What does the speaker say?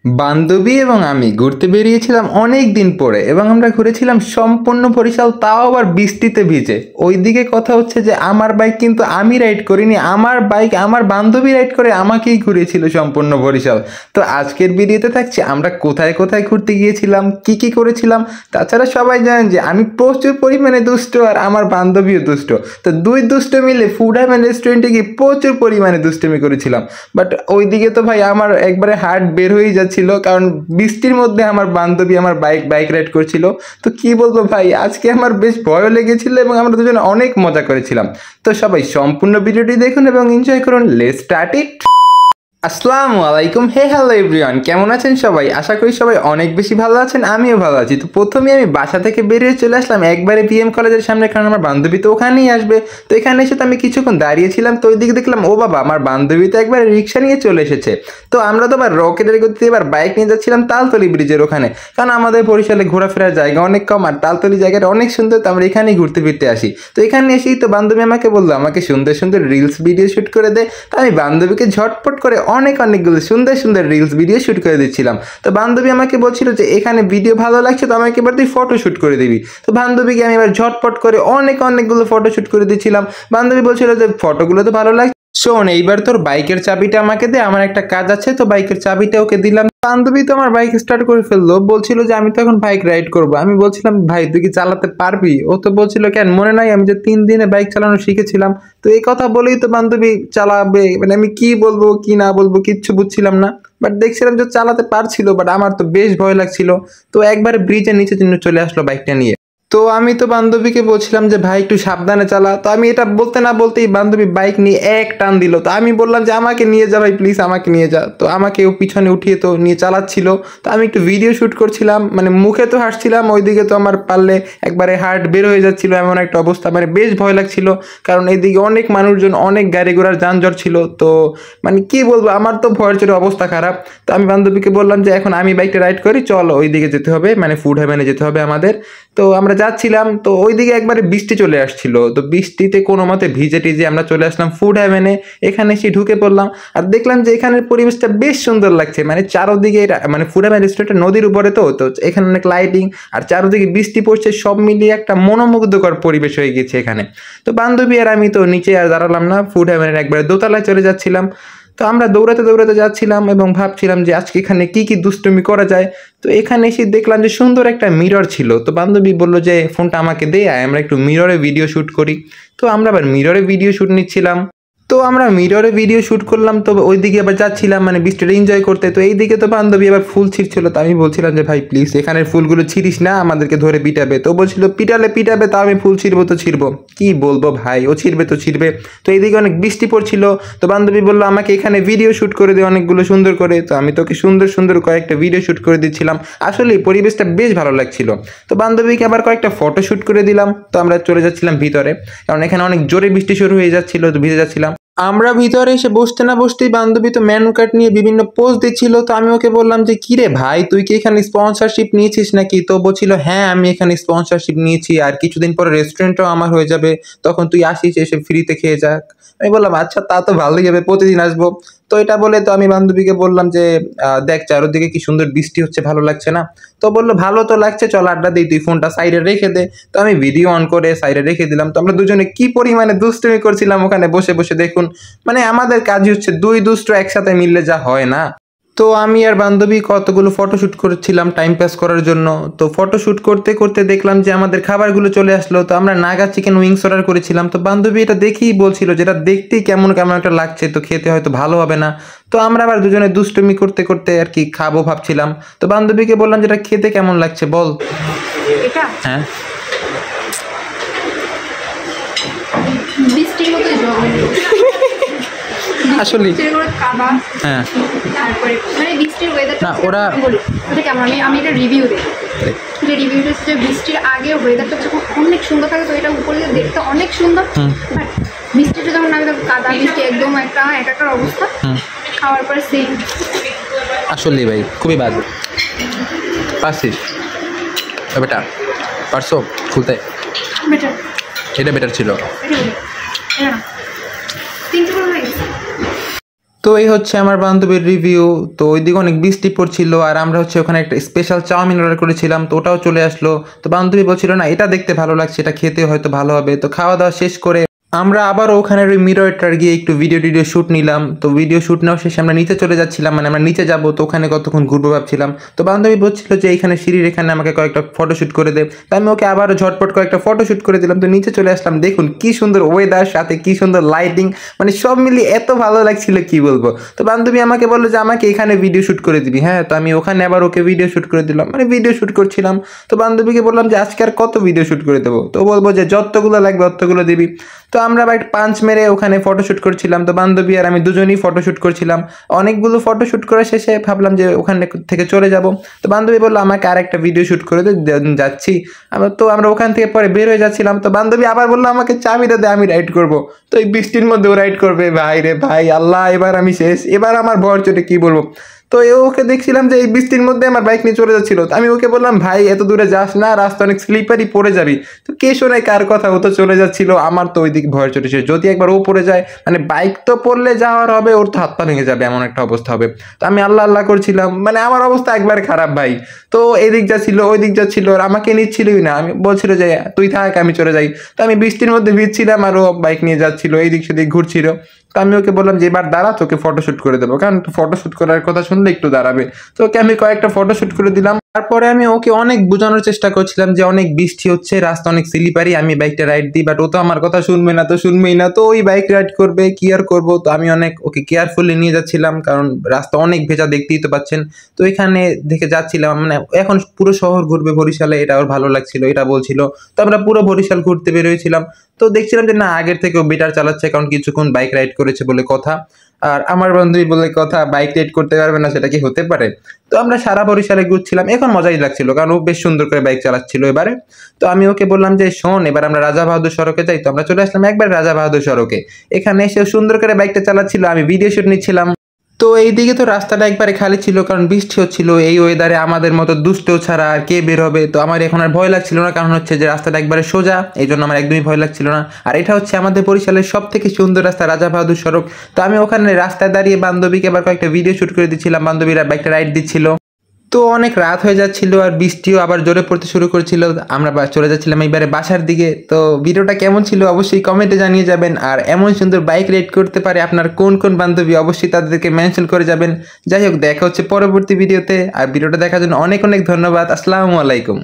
বান্ধবী এবং আমি ঘুরতে বেরিয়েছিলাম অনেক দিন পরে এবং আমরা ঘুরেছিলাম সম্পূর্ণ বরিশাল, তাও আবার বৃষ্টিতে ভিজে। ওইদিকে কথা হচ্ছে যে আমার বাইক কিন্তু আমি রাইড করিনি, আমার বাইক আমার বান্ধবী রাইড করে আমাকেই ঘুরিয়েছিল সম্পূর্ণ বরিশাল। তো আজকের ভিডিওতে থাকছে আমরা কোথায় কোথায় ঘুরতে গিয়েছিলাম, কি কি করেছিলাম। তাছাড়া সবাই জানেন যে আমি প্রচুর পরিমাণে দুষ্ট আর আমার বান্ধবীও দুষ্ট। তো দুই দুষ্ট মিলে ফুড হ্যাভেন রেস্টুরেন্টে গিয়ে প্রচুর পরিমাণে দুষ্টুমি করেছিলাম। বাট ওইদিকে তো ভাই আমার একবারে হার্ট বের হয়ে যাচ্ছিল, কারণ বৃষ্টির মধ্যে আমার বান্ধবী আমার বাইক রাইড করছিল। তো কি বলবো ভাই, আজকে আমার বেশ ভয়ও লেগেছিল এবং আমরা দুজনে অনেক মজা করেছিলাম। তো সবাই সম্পূর্ণ ভিডিওটি দেখুন এবং এনজয় করুন। Let's start it. আসসালামু আলাইকুম, হে হ্যালো এভরিওয়ান, কেমন আছেন সবাই? আশা করি সবাই অনেক বেশি ভালো আছেন, আমিও ভালো আছি। তো প্রথমে আমি বাসা থেকে বেরিয়ে চলে আসলাম একবারে পিএম কলেজের সামনে, কারণ আমার বান্ধবী তো ওখানেই আসবে। তো এখানে এসে তো আমি কিছুক্ষণ দাঁড়িয়েছিলাম, তো ওইদিকে দেখলাম ও বাবা, আমার বান্ধবী তো একবারে রিক্সা নিয়ে চলে এসেছে। তো আমরা তো আবার রকেটের গতিতে এবার বাইক নিয়ে যাচ্ছিলাম তালতলি ব্রিজের ওখানে, কারণ আমাদের বরিশালে ঘোরাফেরার জায়গা অনেক কম আর তালতলি জায়গাটা অনেক সুন্দর, তো আমরা এখানেই ঘুরতে ফিরতে আসি। তো এখানে এসেই তো বান্ধবী আমাকে বললো আমাকে সুন্দর সুন্দর রিলস ভিডিও শ্যুট করে দে। তো আমি বান্ধবীকে ঝটপট করে অনেকগুলো সুন্দর সুন্দর রিলস ভিডিও শ্যুট করে দিচ্ছিলাম। তো বান্ধবী আমাকে বলছিল যে এখানে ভিডিও ভালো লাগছে, তো আমাকে এবার তুই ফটো শ্যুট করে দিবি। তো বান্ধবীকে আমি এবার ঝটপট করে অনেকগুলো ফটো শ্যুট করে দিচ্ছিলাম। বান্ধবী বলছিল যে ফটোগুলো তো ভালো লাগছে, শোন এইবার তোর বাইকের চাবিটা আমাকে দে, আমার একটা কাজ আছে। তো বাইকের চাবিটা ওকে দিলাম। বান্ধবী তো আমার বাইক স্টার্ট করে ফেললো, বলছিল যে আমি তো এখন বাইক রাইড করবো। আমি বলছিলাম ভাই তুই কি চালাতে পারবি? ও তো বলছিল কেন মনে নাই আমি যে 3 দিনে বাইক চালানো শিখেছিলাম। তো এই কথা বলেই তো বান্ধবী চালাবে, মানে আমি কি বলবো কি না বলবো কিচ্ছু বুঝছিলাম না। বাট দেখছিলাম যে চালাতে পারছিল, বাট আমার তো বেশ ভয় লাগছিল। তো একবারে ব্রিজের নিচে চলে আসলো বাইকটা নিয়ে। তো আমি তো বান্ধবীকে বলছিলাম যে ভাই একটু সাবধানে চালা। তো আমি এটা বলতে না বলতেই বান্ধবী বাইক নিয়ে এক টান দিল। তো আমি বললাম যে আমাকে নিয়ে যা ভাই, প্লিজ আমাকে নিয়ে যা। তো আমাকে ও পিছনে উঠিয়ে তো নিয়ে চালাচ্ছিল। তো আমি একটু ভিডিও শ্যুট করছিলাম, মানে মুখে তো হাসছিলাম, ওইদিকে তো আমার পারলে একবারে হার্ট বের হয়ে যাচ্ছিল, এমন একটা অবস্থা, মানে বেশ ভয় লাগছিল। কারণ এইদিকে অনেক মানুষজন, অনেক গাড়ি ঘোড়ার যানজট ছিল। তো মানে কি বলবো, আমার তো ভয়ের চোটে অবস্থা খারাপ। তো আমি বান্ধবীকে বললাম যে এখন আমি বাইকটা রাইড করি, চলো ওইদিকে যেতে হবে, মানে ফুড হ্যাভেনে যেতে হবে আমাদের। তো আমরা যাচ্ছিলাম, তো ওইদিকে একবারে বৃষ্টি চলে আসছিল। তো বৃষ্টিতে কোনো মতে ভিজে টিজে আমরা চলে আসলাম ফুড হ্যাভেনে। এখানে এসে ঢুকে পড়লাম আর দেখলাম যে এখানের পরিবেশটা বেশ সুন্দর লাগছে, মানে চারোদিকে মানে ফুড হ্যাভেন রেস্টুরেন্টটা নদীর উপরে, তো তো এখানে অনেক লাইটিং আর চারোদিকে বৃষ্টি পড়ছে, সব মিলিয়ে একটা মনোমুগ্ধকর পরিবেশ হয়ে গেছে এখানে। তো বান্ধবী আর আমি তো নিচে আর দাঁড়ালাম না, ফুড হ্যাভেনের একবারে দোতলায় চলে যাচ্ছিলাম। তো আমরা দৌড়াতে দৌড়াতে যাচ্ছিলাম এবং ভাবছিলাম যে আজকে এখানে কি কি দুষ্টুমি করা যায়। তো এখানে এসে দেখলাম যে সুন্দর একটা মিরর ছিল। তো বান্ধবী বললো যে ফোনটা আমাকে দে, আমরা একটু মিররে ভিডিও শ্যুট করি। তো আমরা আবার মিররে ভিডিও শ্যুট নিচ্ছিলাম। তো আমরা মিররে ভিডিও শ্যুট করলাম, তো ওইদিকে আবার যাচ্ছিলাম মানে বৃষ্টিটা এনজয় করতে। তো এইদিকে তো বান্ধবী আবার ফুল ছিঁড়ছিল। তো আমি বলছিলাম যে ভাই প্লিজ এখানের ফুলগুলো ছিঁড়িস না, আমাদেরকে ধরে পিটাবে। তো বলছিল পিটাবে, তা আমি ফুল ছিঁড়বো তো ছিঁড়বো, কি বলবো ভাই, ও ছিঁড়বে তো ছিঁড়বে। তো এইদিকে অনেক বৃষ্টি পড়ছিল। তো বান্ধবী বললো আমাকে এখানে ভিডিও শ্যুট করে দে অনেকগুলো সুন্দর করে। তো আমি তোকে সুন্দর সুন্দর কয়েকটা ভিডিও শ্যুট করে দিচ্ছিলাম। আসলে পরিবেশটা বেশ ভালো লাগছিল। তো বান্ধবীকে আবার কয়েকটা ফটো শ্যুট করে দিলাম। তো আমরা চলে যাচ্ছিলাম ভিতরে, কারণ এখানে অনেক জোরে বৃষ্টি শুরু হয়ে যাচ্ছিল, তো ভিজে যাচ্ছিলাম। আমরা ভিতরে এসে বসতে না বসতেই বান্ধবী তো মেনু কার্ড নিয়ে বিভিন্ন পোজ দিচ্ছিল। তো আমি ওকে বললাম যে কি রে ভাই, তুই কি এখানে স্পন্সরশিপ নিয়েছিস নাকি? তো বলছিল হ্যাঁ আমি এখানে স্পন্সরশিপ নিয়েছি, আর কিছুদিন পরে রেস্টুরেন্টও আমার হয়ে যাবে, তখন তুই আসিস, এসে ফ্রিতে খেয়ে যাক। আমি বললাম আচ্ছা তা তো ভালোই হবে, প্রতিদিন আসবো। তো এটা বলে তো আমি বান্ধবীকে বললাম যে দেখ চারোদিকে কি সুন্দর বৃষ্টি হচ্ছে, ভালো লাগছে না? তো বললো ভালো তো লাগছে, চল আড্ডা দিই, তুই ফোনটা সাইডে রেখে দে। তো আমি ভিডিও অন করে সাইডে রেখে দিলাম। তো আমরা দুজনে কি পরিমাণে দুষ্টুমি করছিলাম ওখানে বসে বসে, দেখুন মানে আমাদের কাজই হচ্ছে দুই দুষ্ট একসাথে মিললে যা হয় না। তো আমি আর বান্ধবী কতগুলো ফটোশ্যুট করেছিলাম টাইম পাস করার জন্য। তো ফটোশ্যুট করতে করতে দেখলাম যে আমাদের খাবারগুলো চলে আসলো। তো আমরা নাগা চিকেন উইংস অর্ডার করেছিলাম। তো বান্ধবী এটা দেখেই বলছিল যেটা দেখতেই কেমন কেমন একটা লাগছে, তো খেতে হয়তো ভালো হবে না। তো আমরা আবার দুজনে দুষ্টুমি করতে করতে আর কি খাবো ভাবছিলাম। তো বান্ধবীকে বললাম যেটা খেতে কেমন লাগছে বল। হ্যাঁ বৃষ্টির মতো আসলে হ্যাঁ, তারপরে মানে বৃষ্টির ওয়েদারটা না ওরা বলি ওটা কেমন, আমি এটা রিভিউ দিই। এটা রিভিউটা হচ্ছে যে বৃষ্টির আগে ওয়েদারটা যখন অনেক সুন্দর থাকে, তো এটা উপরে দেখতে অনেক সুন্দর। বাট বৃষ্টিটা যখন নামে তখন কাদা বৃষ্টি একদম একটা একাকার অবস্থা। খাওয়ার পরে সেম আসলে ভাই খুবই বাজে। পারছিস বেটা, পারছো খুলতে? বেটার, এটা বেটার ছিল। তিনটে করে হয়ে গেছে। তো এই হচ্ছে আমার বান্ধবীর রিভিউ। তো ওইদিকে অনেক বৃষ্টি পড়ছিল আর আমরা হচ্ছে ওখানে একটা স্পেশাল চাউমিন অর্ডার করেছিলাম, তো ওটাও চলে আসলো। তো বান্ধবী বলছিল না এটা দেখতে ভালো লাগছে, এটা খেতে হয়তো ভালো হবে। তো খাওয়া দাওয়া শেষ করে আমরা আবার ওখানে ওই মিররটার গিয়ে একটু ভিডিও শ্যুট নিলাম। তো ভিডিও শ্যুট নেওয়া শেষে আমরা নিচে চলে যাচ্ছিলাম, মানে আমরা নিচে যাবো, তো ওখানে কতক্ষণ ঘুরবো ভাবছিলাম। তো বান্ধবী বলছিল যে এইখানে সিঁড়ির এখানে আমাকে কয়েকটা ফটোশ্যুট করে দে। তো আমি ওকে আবারও ঝটপট কয়েকটা ফটোশ্যুট করে দিলাম। তো নিচে চলে আসলাম, দেখুন কি সুন্দর ওয়েদার, সাথে কি সুন্দর লাইটিং, মানে সব মিলিয়ে এত ভালো লাগছিল কি বলবো। তো বান্ধবী আমাকে বললো যে আমাকে এখানে ভিডিও শ্যুট করে দিবি। হ্যাঁ, তো আমি ওখানে আবার ওকে ভিডিও শ্যুট করে দিলাম, মানে ভিডিও শ্যুট করছিলাম। তো বান্ধবীকে বললাম যে আজকে আর কত ভিডিও শ্যুট করে দেবো। তো বলবো যে যতগুলো লাগবে ততগুলো দিবি। তো আমরা আবার পাঞ্চ মেরে ওখানে ফটোশ্যুট করছিলাম। তো বান্ধবী আর আমি দুজনেই ফটোশ্যুট করছিলাম। অনেকগুলো ফটোশ্যুট করা শেষে ভাবলাম যে ওখানে থেকে চলে যাব। তো বান্ধবী বললো আমাকে আর একটা ভিডিও শ্যুট করে দে, যাচ্ছি। আমরা ওখান থেকে পরে বের হয়ে যাচ্ছিলাম। তো বান্ধবী আবার বললো আমাকে চাবিটা দে, আমি রাইড করব। তো এই বৃষ্টির মধ্যে ও রাইড করবে, ভাই রে ভাই, আল্লাহ, এবার আমি শেষ। এবার আমার ভর চোটে কি বলবো। তো ওকে দেখছিলাম যে এই বৃষ্টির মধ্যে আমার বাইক নিয়ে চলে যাচ্ছিল। তো আমি ওকে বললাম ভাই এত দূরে যাস না, রাস্তা অনেক স্লিপারি, পড়ে যাবি। তো কে শোনায় কার কথা, ও তো চলে যাচ্ছিল। আমার তো ওইদিকে ভয় চটেছিল, যদি একবার ও পড়ে যায়, মানে বাইক তো পড়লে যাওয়ার হবে, ওর তো হাত পা ভেঙে যাবে, এমন একটা অবস্থা হবে। তো আমি আল্লাহ আল্লাহ করছিলাম, মানে আমার অবস্থা একবার খারাপ ভাই। তো এদিক যাচ্ছিল ওই দিক যাচ্ছিল আর আমাকে নিচ্ছিলই না, আমি বলছিল যে তুই থাক আমি চলে যাই। তো আমি বৃষ্টির মধ্যে ভিজছিলাম আর ও বাইক নিয়ে যাচ্ছিল, এইদিক সেদিক ঘুরছিল। তো আমি ওকে বললাম যে এবার দাঁড়া, তোকে ফটোশ্যুট করে দেবো, কারণ ফটোশ্যুট করার কথা শুনলে একটু দাঁড়াবে। তো ওকে আমি কয়েকটা ফটোশ্যুট করে দিলাম। তারপরে আমি ওকে অনেক বোঝানোর চেষ্টা করছিলাম যে অনেক বৃষ্টি হচ্ছে, রাস্তা অনেক স্লিপারি, আমি বাইকটা রাইড দিই, বাট ও তো আমার কথা শুনবে না, তো শুনবেই না। তো ওই বাইক রাইড করবে, কি আর করবো। তো আমি অনেক ওকে কেয়ারফুলি নিয়ে যাচ্ছিলাম, কারণ রাস্তা অনেক ভেজা, দেখতেই তো পাচ্ছেন। তো এখানে দেখে যাচ্ছিলাম, মানে এখন পুরো শহর ঘুরবে বরিশালে, এটা ওর ভালো লাগছিল, এটা বলছিল। তো আমরা পুরো বরিশাল ঘুরতে বেরোয়েছিলাম। তো দেখছিলাম যে না, আগের থেকেও বেটার চালাচ্ছে, কারণ কিছুক্ষণ বাইক রাইড করেছে বলে কথা। আর আমার বান্ধবী বলে কথা, বাইক রাইড করতে পারবে না, সেটা কি হতে পারে। তো আমরা সারা বরিশালে ঘুরছিলাম, এখন মজাই লাগছিল, কারণ ও বেশ সুন্দর করে বাইক চালাচ্ছিল এবারে। তো আমি ওকে বললাম যে শোন, এবার আমরা রাজা বাহাদুর সড়কে যাই। তো আমরা চলে আসলাম একবার রাজা বাহাদুর সড়কে। এখানে এসে সুন্দর করে বাইকটা চালাচ্ছিল, আমি ভিডিও শুট নিচ্ছিলাম। তো এইদিকে তো রাস্তাটা একবারে খালি ছিল, কারণ বৃষ্টি হচ্ছিল। এই ওয়েদারে আমাদের মতো দুষ্ট ছাড়া আর কে বের হবে। তো আমার এখন আর ভয় লাগছিল না, কারণ হচ্ছে যে রাস্তাটা একবারে সোজা, এই জন্য আমার একদমই ভয় লাগছিল না। আর এটা হচ্ছে আমাদের বরিশালের সব থেকে সুন্দর রাস্তা, রাজা বাহাদুর সড়ক। তো আমি ওখানে রাস্তায় দাঁড়িয়ে বান্ধবীকে আবার কয়েকটা ভিডিও শুট করে দিচ্ছিলাম, বান্ধবীরা বাইকটা রাইড দিচ্ছিল। তো অনেক রাত হয়ে যাচ্ছিল আর বৃষ্টিও আবার জোরে পড়তে শুরু করছিল। আমরা চলে যাচ্ছিলাম এইবারে বাসার দিকে। তো ভিডিওটা কেমন ছিল অবশ্যই কমেন্টে জানিয়ে যাবেন। আর এমন সুন্দর বাইক রাইড করতে পারে আপনার কোন কোন বান্ধবী, অবশ্যই তাদেরকে মেনশন করে যাবেন। যাই হোক, দেখা হচ্ছে পরবর্তী ভিডিওতে। আর ভিডিওটা দেখার জন্য অনেক অনেক ধন্যবাদ। আসসালামু আলাইকুম।